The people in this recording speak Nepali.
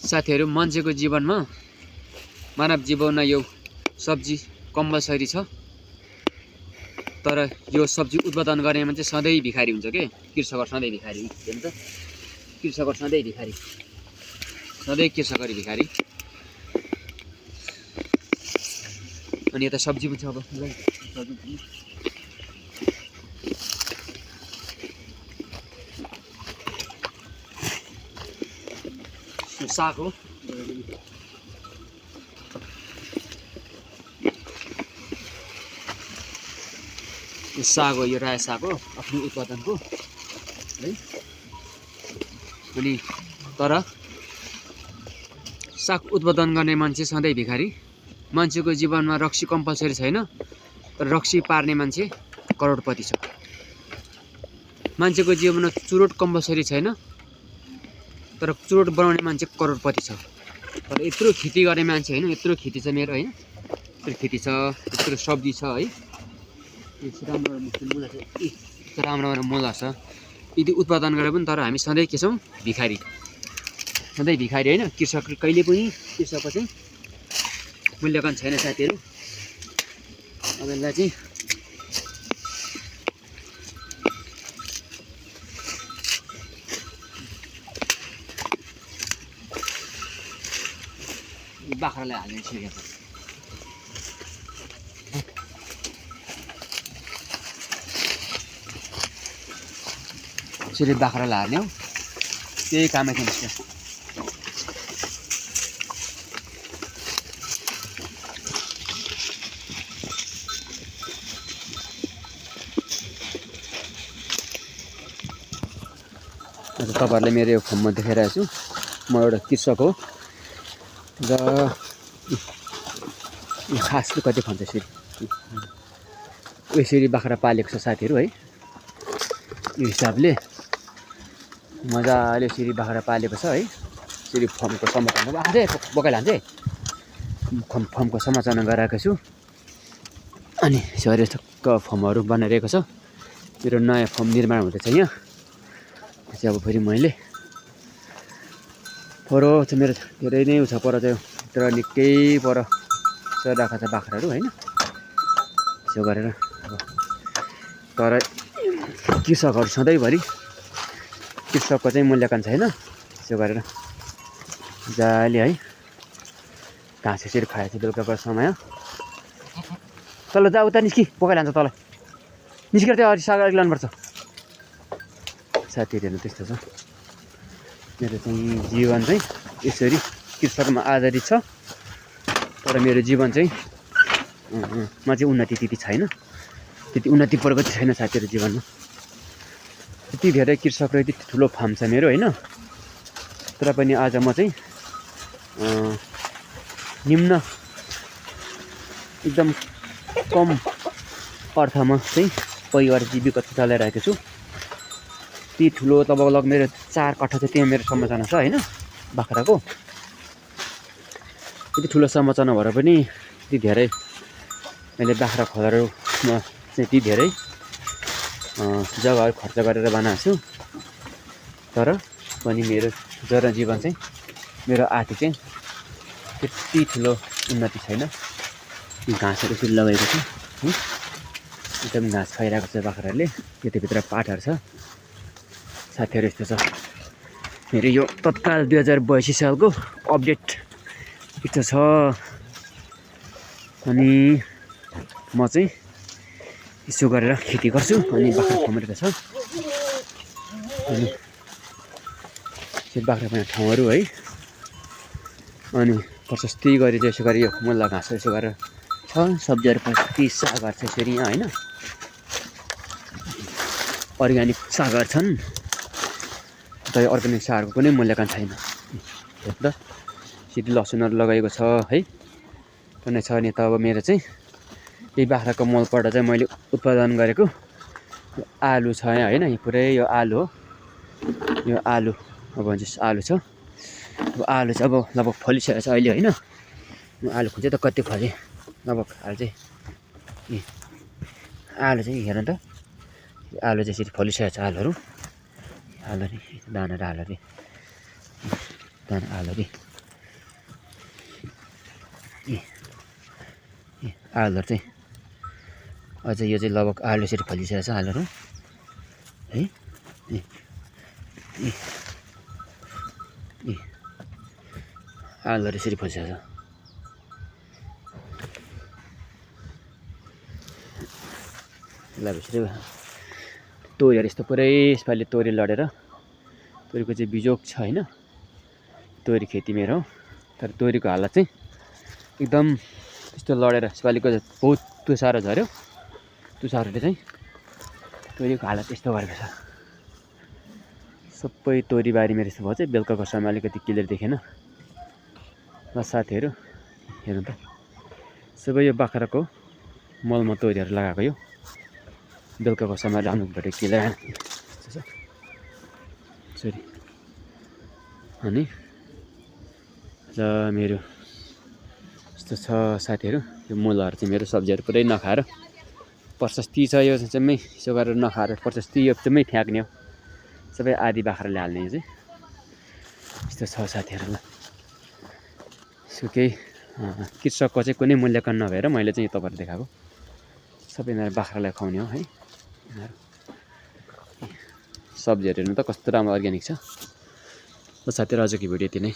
साथीहरु मान्छेको जीवनमा मानव जीवनमा यो सब्जी कम्पलसरी छ। तर यो सब्जी उत्पादन गर्ने मान्छे सधैँ भिखारी हुन्छ के। कृषकहरु सधैँ भिखारी हेर्नु त, कृषकहरु सधैँ भिखारी, सधैँ कृषकहरु भिखारी। अनि यता सब्जी पनि छ। अब साग हो, साग हो, यो रायो साग हो आफ्नो उत्पादनको है। अनि तर साग उत्पादन गर्ने मान्छे सधैँ भिखारी। मान्छेको जीवनमा रक्सी कम्पलसरी छैन, तर रक्सी पार्ने मान्छे करोडपति छ। मान्छेको जीवनमा चुरोट कम्पलसरी छैन, तर चुरोट बनाउने मान्छे करोडपति छ। तर यत्रो खेती गर्ने मान्छे हैन, यत्रो खेती छ मेरो हैन, यत्रो खेती छ, यत्रो सब्जी छ है। राम्रो मूल्य छ यदि उत्पादन गरे पनि। तर हामी सधैँ के छौँ, भिखारी, सधैँ भिखारी हैन। कृषक कहिले पनि कृषकको चाहिँ मूल्यांकन छैन साथीहरु। अब यसलाई चाहिँ बाख्रालाई हाल्ने छिर्या छ। यसरी बाख्रालाई हाल्ने हो, त्यही कामै थिएन। तपाईहरुलाई मेरो यो फर्ममा देखाइरहेको छु। म एउटा कृषक हो र खास कति खान्छ यसरी, यसरी बाख्रा पालेको छ साथीहरु है। यो हिसाबले मजाले यसरी बाख्रा पालेको छ है। यसरी फर्मको संरचना आफै बोकाइल हान्छ है, फर्मको संरचना गराएको छु। अनि यसरी ठक्क फर्महरु बनाइरहेको छ। मेरो नयाँ फर्म निर्माण हुँदैछ यहाँ। चाहिँ अब फेरि मैले पर चाहिँ मेरो धेरै नै छ, पर चाहिँ तर निकै पर राखेको छ बाख्राहरू हैन। यसो गरेर अब तर कृषकहरु सधैँभरि कृषकको चाहिँ मूल्यांकन छैन। यसो गरेर जाले है घाँस यसरी खाएको थियो बेलुकाको समय। तल जा, उता निस्कि, बोकाइल हान्छ तल निस्केर त्यो अगाडि साग अलिक लानुपर्छ। साथीहरु हेर्नु त्यस्तो छ मेरो चाहिँ जीवन चाहिँ यसरी कृषकमा आधारित छ। तर मेरो जीवन चाहिँ मा चाहिँ उन्नति त्यति छैन, त्यति उन्नति प्रगति छैन साथीहरु जीवनमा। यति धेरै कृषक र यति ठुलो फार्म छ मेरो हैन। तर पनि आज म चाहिँ निम्न एकदम कम अर्थमा चाहिँ परिवार जीविका चलाइरहेको छु। ती ठुलो लगभग मेरो 4 कट्ठा चाहिँ त्यहाँ मेरो संरचना छ हैन बाख्राको। यति ठुलो संरचना भएर पनि यति धेरै मैले बाख्रा खोलाहरूमा चाहिँ यति धेरै जग्गाहरू खर्च गरेर बनाएको छु। तर पनि मेरो जनजीवन चाहिँ मेरो आर्थिक चाहिँ त्यति ठुलो उन्नति छैन। घाँसहरू यसरी लगाएको छु, एकदम घाँस खाइरहेको छ बाख्राहरूले। त्यतिभित्र पाठहरू छ साथीहरु। यस्तो छ मेरो यो तत्काल 2082 सालको अपडेट यस्तो छ। अनि म चाहिँ यसो गरेर खेती गर्छु। अनि बाख्रा फार्महरु छ। अनि यो बाख्रा पाल्ने ठाउँहरु है। अनि प्रशस्तै गरी चाहिँ यसो गरी यो मुला घाँस यसो गरेर छ। सब्जीहरु पनि सागहरु छ यसरी यहाँ हैन, अर्ग्यानिक सागहरु छन्। तर अर्ग्यानिक सागहरुको कुनै मूल्यांकन छैन। हेर्नु त सिधै लसुनहरु लगाएको छ है। पनि छ नि त। अब मेरो चाहिँ यही बाख्राको मलबाट चाहिँ मैले उत्पादन गरेको आलु छ यहाँ हैन। यो पुरै यो आलु हो, यो आलु अब चाहिँ आलु छ। अब आलु चाहिँ अब लगभग फलिसकेको छ अहिले हैन। आलु खोज्यो त कति फले लगभग आलु चाहिँ आलु चाहिँ हेर्नु त, आलु चाहिँ यसरी फलिसकेको छ। आलुहरू दाना र आलु दाना आलु आलुहरू चाहिँ अझै यो चाहिँ लगभग आलु यसरी फलिसकेको छ आलुहरू है। आलुहरू यसरी फलिसकेको छ। ल यसरी तोरीहरू यस्तो पुरै यसपालि तोरी लडेर तोरीको चाहिँ बिजोग छ होइन। तोरी खेती मेरो हो, तर तोरीको हालत चाहिँ एकदम त्यस्तो लडेर यसपालिको बहुत तुसारो झऱ्यो। तुसारोले चाहिँ तोरीको हालत यस्तो गरेको छ। सबै तोरी बारी मेरो यस्तो भयो चाहिँ बेलुकाको समय अलिकति क्लियर देखेन। ल साथीहरू हेर्नु त, सबै यो बाख्राको मलमा तोरीहरू लगाएको यो बेलुकाको समय राम्रो भेटेको क्लियर आएन सरी। अनि र मेरो यस्तो छ साथीहरू, यो मुलाहरू चाहिँ मेरो सब्जीहरू पुरै नखाएर प्रशस्ति छ। यो चाहिँ यसो गरेर नखाएर प्रशस्ति यो चाहिँ फ्याँक्ने हो, सबै आधी बाख्राले हाल्ने यो चाहिँ यस्तो छ साथीहरू। ल यसको केही कृषकको चाहिँ कुनै मूल्याङ्कन नभएर मैले चाहिँ यो तपाईँहरू देखाएको सबै यिनीहरू बाख्रालाई खुवाउने हो है। सब्जीहरू हेर्नु त कस्तो राम्रो अर्ग्यानिक छ। ल साथीहरू आजको भिडियो यति नै।